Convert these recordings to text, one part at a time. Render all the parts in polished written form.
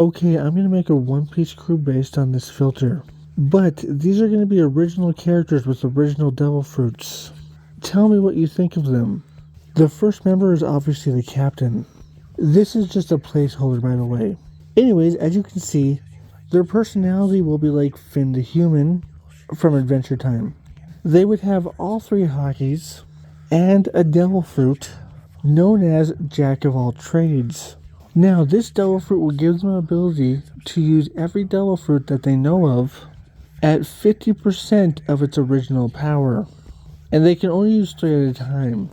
Okay, I'm going to make a One Piece crew based on this filter. But these are going to be original characters with original devil fruits. Tell me what you think of them. The first member is obviously the captain. This is just a placeholder, by the way. Anyways, as you can see, their personality will be like Finn the Human from Adventure Time. They would have all three hotkeys and a devil fruit known as Jack of all trades. Now, this devil fruit will give them the ability to use every devil fruit that they know of at 50% of its original power, and they can only use 3 at a time.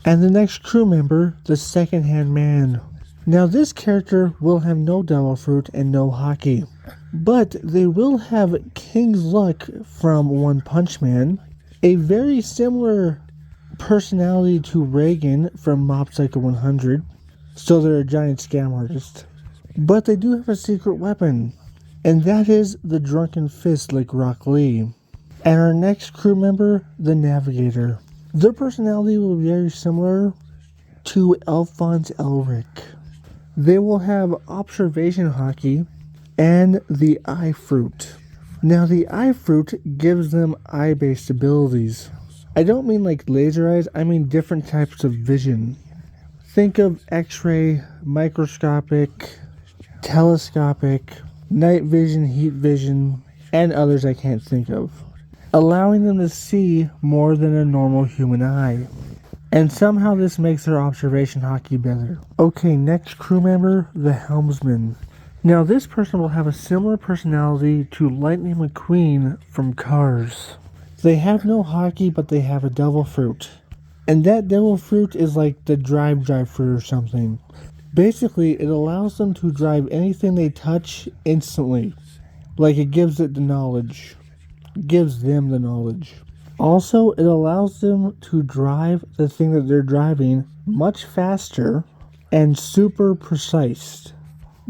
And the next crew member, the second-hand man. Now, this character will have no devil fruit and no hockey, but they will have King's Luck from One Punch Man, a very similar personality to Reagan from Mob Psycho 100, so they're a giant scam artist. But they do have a secret weapon, and that is the Drunken Fist like Rock Lee. And our next crew member, the Navigator. Their personality will be very similar to Alphonse Elric. They will have Observation Hockey and the Eye Fruit. Now, the Eye Fruit gives them eye-based abilities. I don't mean like laser eyes, I mean different types of vision. Think of X-ray, microscopic, telescopic, night vision, heat vision, and others I can't think of, allowing them to see more than a normal human eye. And somehow this makes their observation hockey better. Okay, next crew member, the Helmsman. Now, this person will have a similar personality to Lightning McQueen from Cars. They have no hockey, but they have a devil fruit. And that devil fruit is like the drive fruit or something. Basically, it allows them to drive anything they touch instantly. Like it gives it the knowledge. Gives them the knowledge. Also, it allows them to drive the thing that they're driving much faster and super precise.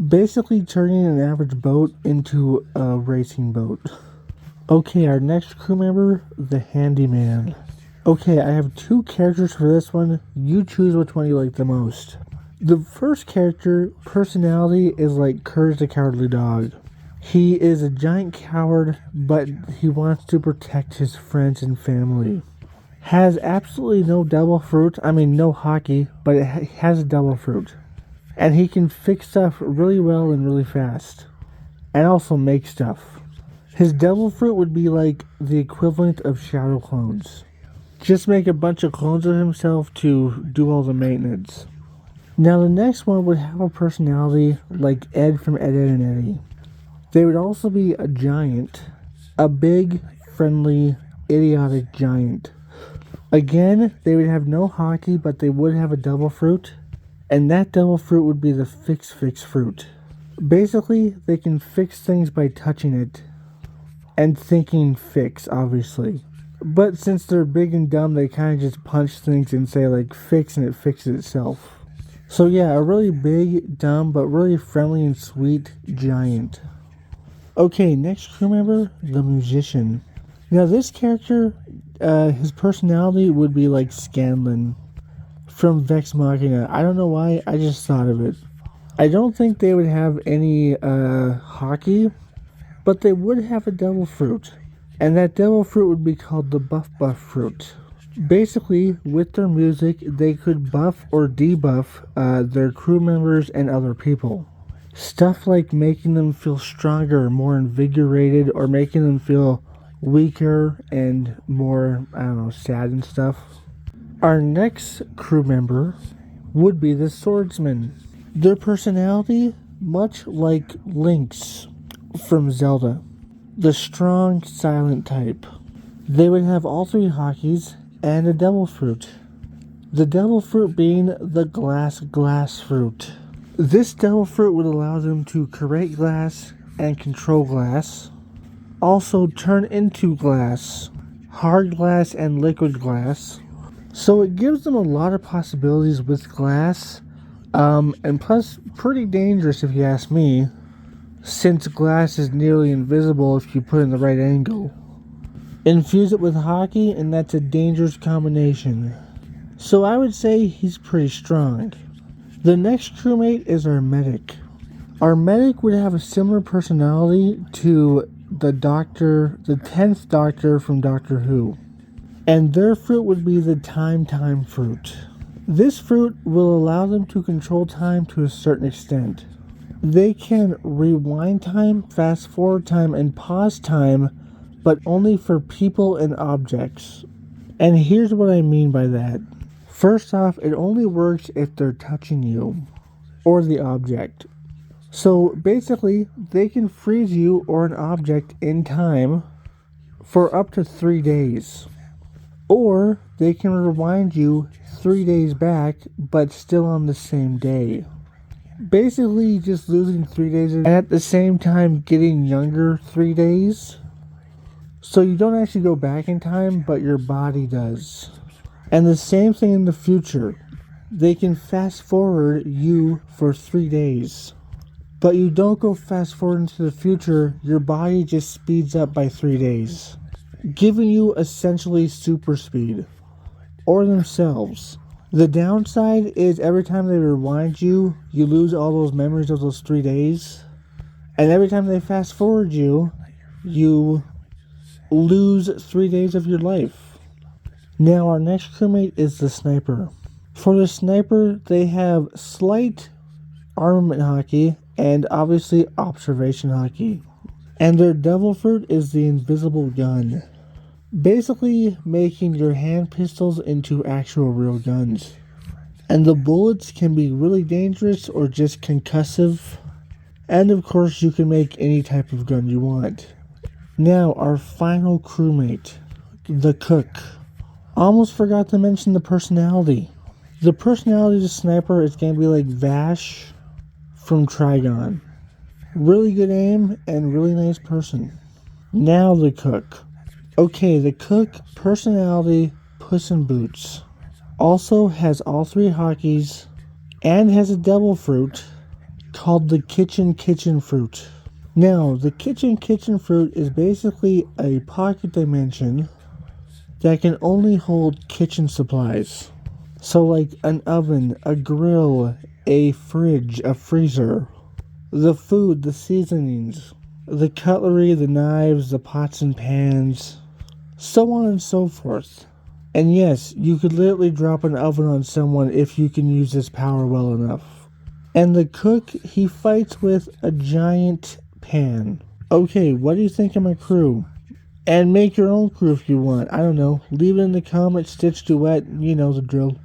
Basically turning an average boat into a racing boat. Okay, our next crew member, the Handyman. Okay, I have 2 characters for this one. You choose which one you like the most. The first character, personality, is like Courage the Cowardly Dog. He is a giant coward, but he wants to protect his friends and family. Has absolutely no devil fruit, no hockey, but it has a devil fruit. And he can fix stuff really well and really fast. And also make stuff. His devil fruit would be like the equivalent of shadow clones. Just make a bunch of clones of himself to do all the maintenance. Now the next one would have a personality like Ed from Ed, Edd n Eddy. They would also be a giant. A big, friendly, idiotic giant. Again, they would have no hockey, but they would have a devil fruit. And that devil fruit would be the fix fruit. Basically, they can fix things by touching it. And thinking fix, obviously. But since they're big and dumb, they kind of just punch things and say like fix and it fixes itself. So yeah, a really big, dumb, but really friendly and sweet giant. Okay, next crew member, the Musician. Now this character, his personality would be like Scanlan from Vex Machina. I don't know why, I just thought of it. I don't think they would have any hockey, but they would have a devil fruit. And that devil fruit would be called the buff fruit. Basically, with their music, they could buff or debuff their crew members and other people. Stuff like making them feel stronger, more invigorated, or making them feel weaker and more, sad and stuff. Our next crew member would be the Swordsman. Their personality, much like Link's from Zelda. The strong, silent type. They would have all 3 hockeys and a devil fruit. The devil fruit being the glass fruit. This devil fruit would allow them to create glass and control glass. Also turn into glass, hard glass and liquid glass. So it gives them a lot of possibilities with glass. And plus pretty dangerous if you ask me, since glass is nearly invisible if you put it in the right angle. Infuse it with hockey and that's a dangerous combination. So I would say he's pretty strong. The next crewmate is our medic. Our medic would have a similar personality to the 10th Doctor from Doctor Who. And their fruit would be the time fruit. This fruit will allow them to control time to a certain extent. They can rewind time, fast forward time, and pause time, but only for people and objects. And here's what I mean by that. First off, it only works if they're touching you or the object. So basically, they can freeze you or an object in time for up to 3 days. Or they can rewind you 3 days back, but still on the same day. Basically, just losing 3 days and at the same time getting younger 3 days. So you don't actually go back in time, but your body does. And the same thing in the future. They can fast forward you for 3 days. But you don't go fast forward into the future, your body just speeds up by 3 days, giving you essentially super speed. Or themselves. The downside is every time they rewind you, you lose all those memories of those 3 days. And every time they fast forward you, you lose 3 days of your life. Now our next crewmate is the sniper. For the sniper, they have slight armament hockey and obviously observation hockey. And their devil fruit is the invisible gun. Basically making your hand pistols into actual real guns. And the bullets can be really dangerous or just concussive. And of course you can make any type of gun you want. Now our final crewmate, the cook. Almost forgot to mention the personality. The personality of the sniper is going to be like Vash from Trigon. Really good aim and really nice person. Now the cook. Okay, the cook, personality, Puss in Boots. Also has all 3 hockeys and has a devil fruit called the kitchen fruit. Now, the kitchen fruit is basically a pocket dimension that can only hold kitchen supplies. So like an oven, a grill, a fridge, a freezer, the food, the seasonings, the cutlery, the knives, the pots and pans, so on and so forth. And yes, you could literally drop an oven on someone if you can use this power well enough. And the cook, he fights with a giant pan. Okay, what do you think of my crew? And make your own crew if you want. I don't know. Leave it in the comments, Stitch Duet, you know the drill.